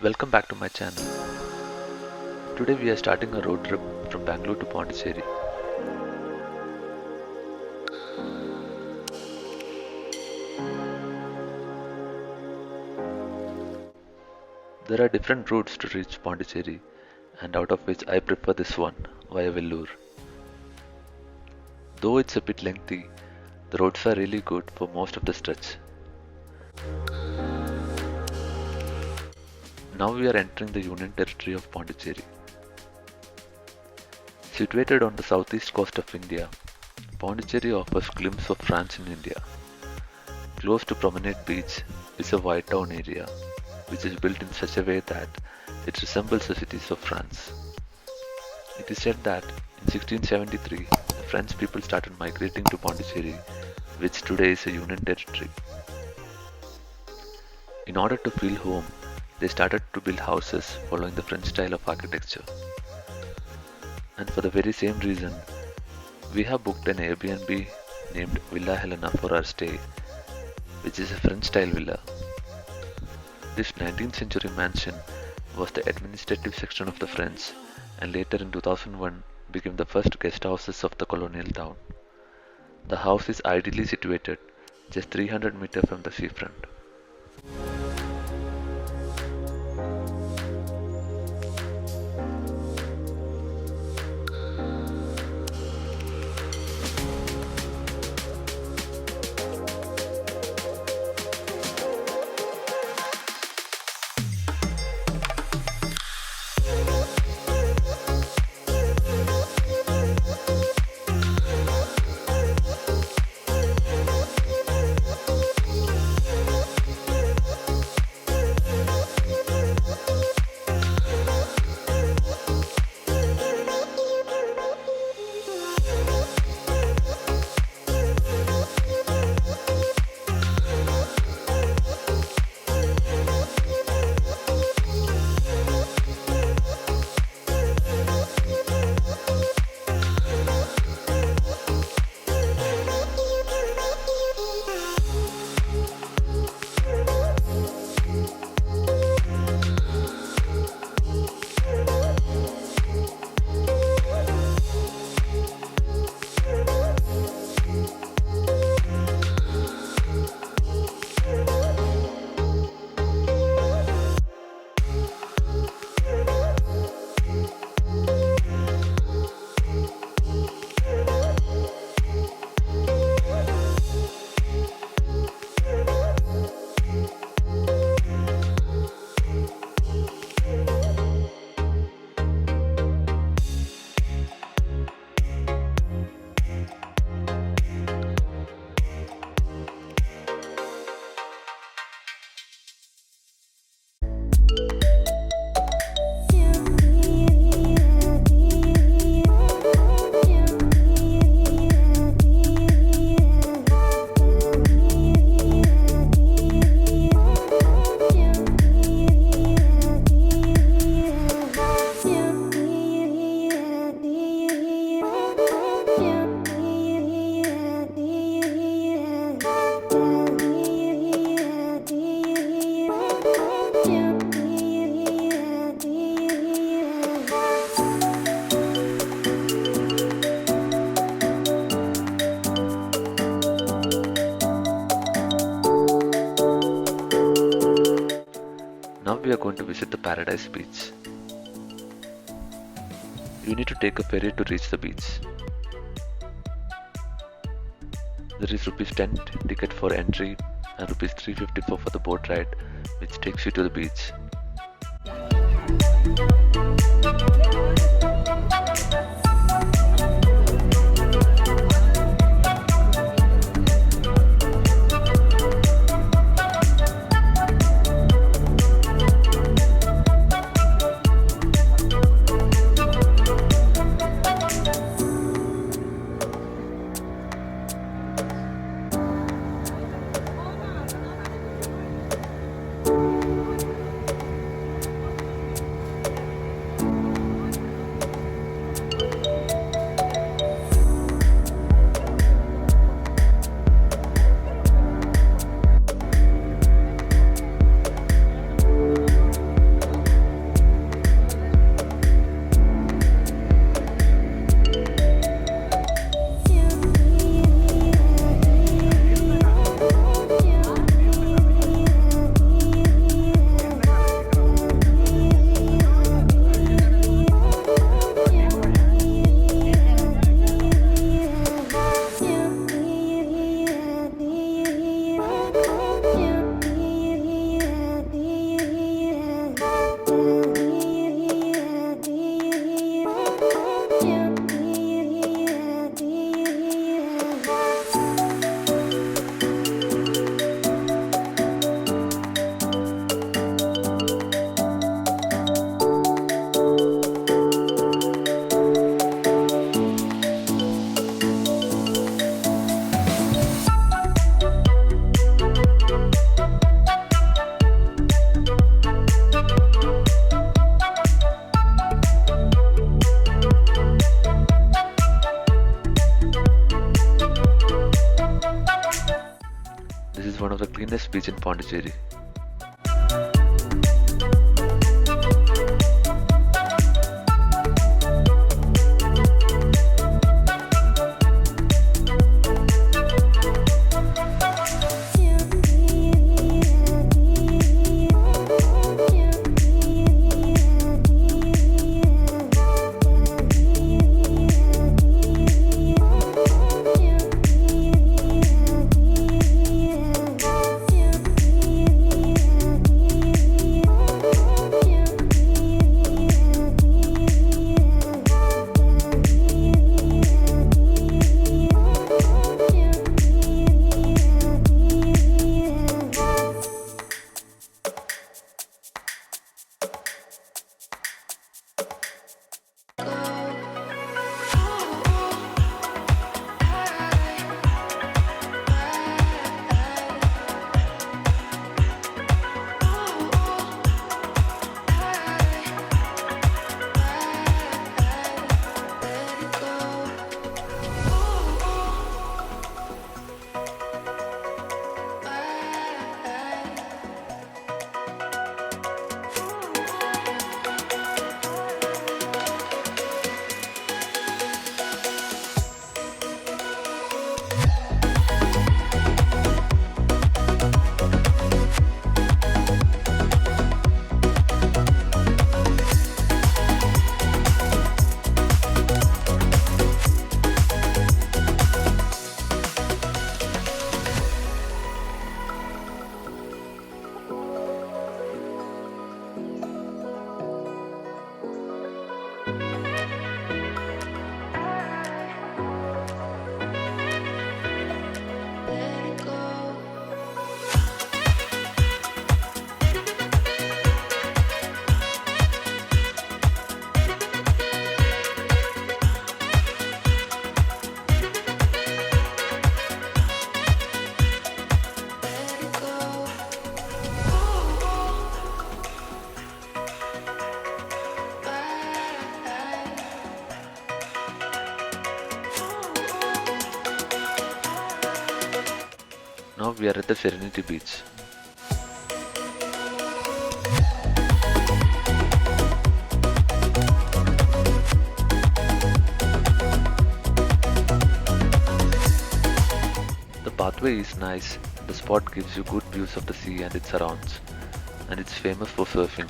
Welcome back to my channel. Today we are starting a road trip from Bangalore to Pondicherry. There are different routes to reach Pondicherry, and out of which I prefer this one via Vellore. Though it's a bit lengthy, the roads are really good for most of the stretch. Now we are entering the Union Territory of Pondicherry. Situated on the southeast coast of India, Pondicherry offers a glimpse of France in India. Close to Promenade Beach is a whitetown area, which is built in such a way that it resembles the cities of France. It is said that in 1673, the French people started migrating to Pondicherry, which today is a Union Territory. In order to feel home, they started to build houses following the French style of architecture. And for the very same reason, we have booked an Airbnb named Villa Helena for our stay, which is a French style villa. This 19th century mansion was the administrative section of the French, and later in 2001 became the first guest houses of the colonial town. The house is ideally situated just 300 meters from the seafront. Now we are going to visit the Paradise Beach. You need to take a ferry to reach the beach. There is Rs 10 ticket for entry and Rs 354 for the boat ride, which takes you to the beach. This is one of the cleanest beach in Pondicherry. Now we are at the Serenity Beach. The pathway is nice, the spot gives you good views of the sea and its surrounds, and it's famous for surfing.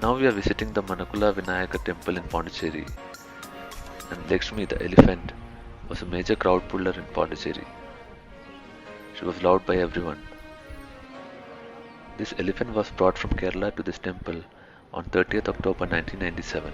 Now we are visiting the Manakula Vinayaka temple in Pondicherry, and Lakshmi the elephant was a major crowd puller in Pondicherry. She was loved by everyone. This elephant was brought from Kerala to this temple on 30th October 1997.